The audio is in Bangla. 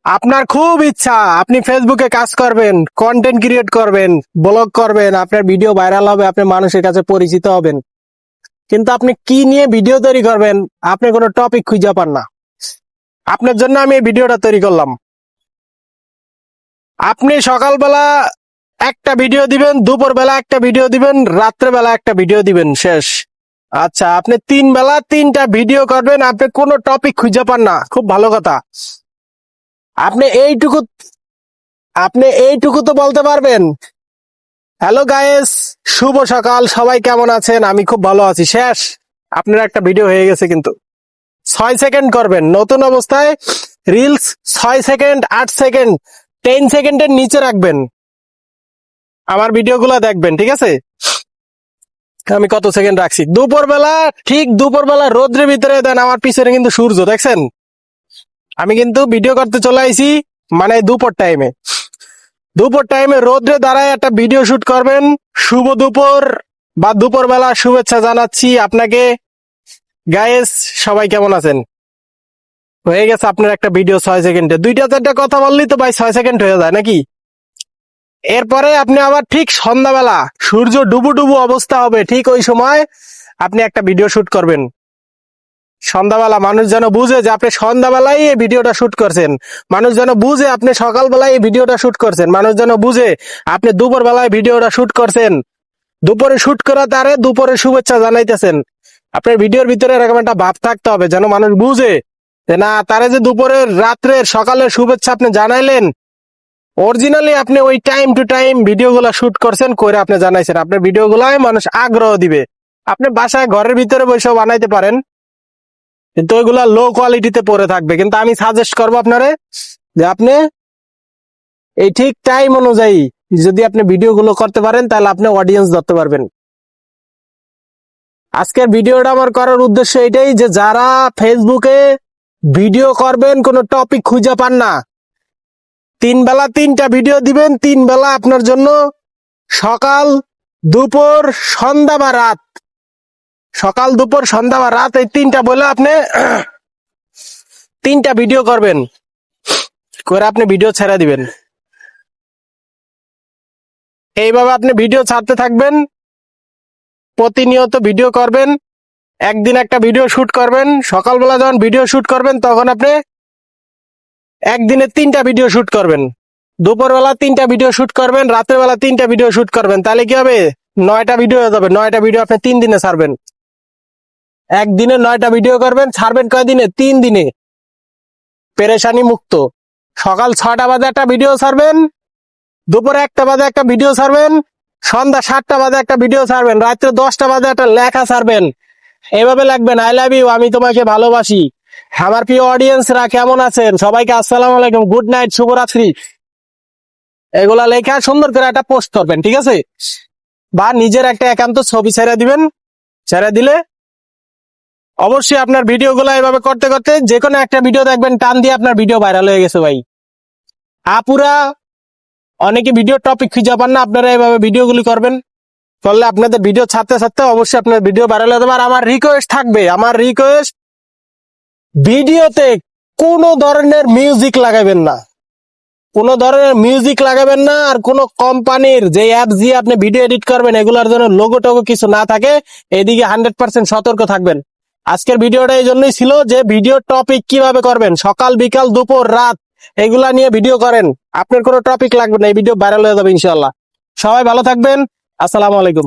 আপনার খুব ইচ্ছা আপনি ফেসবুকে কাজ করবেন, কন্টেন্ট ক্রিয়েট করবেন, ব্লগ করবেন, আপনার ভিডিও ভাইরাল হবে, আপনি মানুষের কাছে পরিচিত হবেন। কিন্তু আপনি কি নিয়ে ভিডিও তৈরি করবেন, আপনি কোনো টপিক খুঁজে পান না। আপনার জন্য আমি এই ভিডিওটা তৈরি করলাম। আপনি সকালবেলা একটা ভিডিও দিবেন, দুপুরবেলা একটা ভিডিও দিবেন, রাত্রেবেলা একটা ভিডিও দিবেন, শেষ। আচ্ছা, আপনি 3 বেলা 3টা ভিডিও করবেন, আপনি কোনো টপিক খুঁজে পান না, খুব ভালো কথা। আপনি এইটুকু আপনি এইটুকু তো বলতে পারবেন, হ্যালো গাইস, শুভ সকাল, সবাই কেমন আছেন? আমি খুব ভালো আছি, শেষ। আপনার একটা ভিডিও হয়ে গেছে। কিন্তু 6 সেকেন্ড করবেন নতুন অবস্থায়। রিলস 6 সেকেন্ড, 8 সেকেন্ড, 10 সেকেন্ডের নিচে রাখবেন। আমার ভিডিওগুলো দেখবেন, ঠিক আছে? আমি কত সেকেন্ড রাখছি। দুপুরবেলা, ঠিক দুপুরবেলা রোদ্রের ভিতরে দেন। আমার পিছনে কিন্তু সূর্য দেখছেন। আমি কিন্তু ভিডিও করতে চলে আইছি, মানে দুপুর টাইমে রোদ্রে দাঁড়ায় একটা ভিডিও শুট করবেন। শুভ দুপুর বা দুপুরবেলা শুভেচ্ছা জানাচ্ছি আপনাকে। গাইস, সবাই কেমন আছেন? হয়ে গেছে আপনার একটা ভিডিও 6 সেকেন্ডে। 2টা 4টা কথা বললেই তো ভাই 6 সেকেন্ড হয়ে যায় নাকি? এরপরে আপনি আবার ঠিক সন্ধ্যাবেলা সূর্য ডুবু ডুবু অবস্থা হবে, ঠিক ওই সময় আপনি একটা ভিডিও শুট করবেন। সন্ধ্যাবেলা মানুষ যেন বুঝে যে আপনি সন্ধ্যাবেলায় এই ভিডিওটা শুট করছেন। মানুষ যেন বুঝে আপনি সকালবেলায় এই ভিডিওটা শুট করছেন। মানুষ যেন বুঝে আপনি দুপুর বেলায় ভিডিওটা শুট করছেন। দুপুরে শুট করা তারে দুপুরে শুভেচ্ছা জানাইতেছেন। আপনার ভিডিওর ভিতরে এরকম একটা ভাব থাকতে হবে যেন মানুষ বুঝে যে না, তারে যে দুপুরের, রাত্রের, সকালের শুভেচ্ছা আপনি জানাইলেন। অরিজিনালি আপনি ওই টাইম টু টাইম ভিডিওগুলো শুট করছেন, করে আপনি জানাইছেন। আপনার ভিডিওগুলাই মানুষ আগ্রহ দিবে। আপনি বাসায় ঘরের ভিতরে বসেও বানাইতে পারেন, কিন্তু ওইগুলা লো কোয়ালিটিতে পড়ে থাকবে। কিন্তু আমি সাজেস্ট করবো আপনারে যে আপনি এই ঠিক টাইম অনুযায়ী যদি আপনি ভিডিওগুলো করতে পারেন, তাহলে আপনি অডিয়েন্স ধরতে পারবেন। আজকের ভিডিওটা আমার করার উদ্দেশ্য এটাই যে যারা ফেসবুকে ভিডিও করবেন, কোনো টপিক খুঁজে পান না, 3 বেলা 3টা ভিডিও দিবেন। 3 বেলা আপনার জন্য সকাল, দুপুর, সন্ধ্যা বা রাত। সকাল, দুপুর, সন্ধ্যা বা রাত, এই 3টা বলে আপনি 3টা ভিডিও করবেন, করে আপনি ভিডিও ছেড়ে দিবেন। এইভাবে আপনি ভিডিও ছাড়তে থাকবেন, প্রতিনিয়ত ভিডিও করবেন। একদিন একটা ভিডিও শুট করবেন। সকালবেলা যখন ভিডিও শুট করবেন, তখন আপনি একদিনে 3টা ভিডিও শুট করবেন। দুপুরবেলা 3টা ভিডিও শুট করবেন, রাতের বেলা 3টা ভিডিও শুট করবেন। তাহলে কি হবে? 9টা ভিডিও হয়ে যাবে। 9টা ভিডিও আপনি 3 দিনে ছাড়বেন। একদিনে 9টা ভিডিও করবেন, ছাড়বেন কয়দিনে? 3 দিনে। পেরেশানি মুক্ত। সকাল 6টা বাজে একটা ভিডিও ছাড়বেন, দুপুরে 1টা বাজে একটা ভিডিও ছাড়বেন, সন্ধ্যা 7টা বাজে একটা ভিডিও ছাড়বেন, রাত্রে 10টা বাজে একটা লেখা ছাড়বেন। এইভাবে লিখবেন, আই লাভ ইউ, আমি তোমাকে ভালোবাসি। আমার প্রিয় অডিয়েন্সরা কেমন আছেন? সবাইকে আসসালামু আলাইকুম, গুড নাইট, শুভরাত্রি। এগুলা লেখা সুন্দর করে একটা পোস্ট করবেন, ঠিক আছে? বা নিজের একটা একান্ত ছবি ছেড়ে দিবেন। ছেড়ে দিলে অবশ্যই আপনার ভিডিওগুলো এভাবে করতে করতে যে কোনো একটা ভিডিও দেখবেন টান দিয়ে আপনার ভিডিও ভাইরাল হয়ে গেছে ভাই। আপুরা অনেকে ভিডিও টপিক খুঁজে পান না, আপনারা এভাবে ভিডিওগুলি করবেন। করলে আপনাদের ভিডিও ছাড়তে ছাড়তে অবশ্যই আপনার ভিডিও ভাইরাল হতে পারে। আমার রিকোয়েস্ট থাকবে, আমার রিকোয়েস্ট, ভিডিওতে কোনো ধরনের মিউজিক লাগাবেন না। কোনো ধরনের মিউজিক লাগাবেন না। আর কোন কোম্পানির যে অ্যাপ দিয়ে আপনি ভিডিও এডিট করবেন, এগুলোর জন্য লোগো টোগো কিছু না থাকে। এদিকে 100% সতর্ক থাকবেন। আজকের ভিডিওটা এই জন্যই ছিল যে ভিডিও টপিক কিভাবে করবেন, সকাল, বিকাল, দুপুর, রাত, এগুলা নিয়ে ভিডিও করেন। আপনার কোনো টপিক লাগবে না, এই ভিডিও ভাইরাল হয়ে যাবে ইনশাআল্লাহ। সবাই ভালো থাকবেন। আসসালামু আলাইকুম।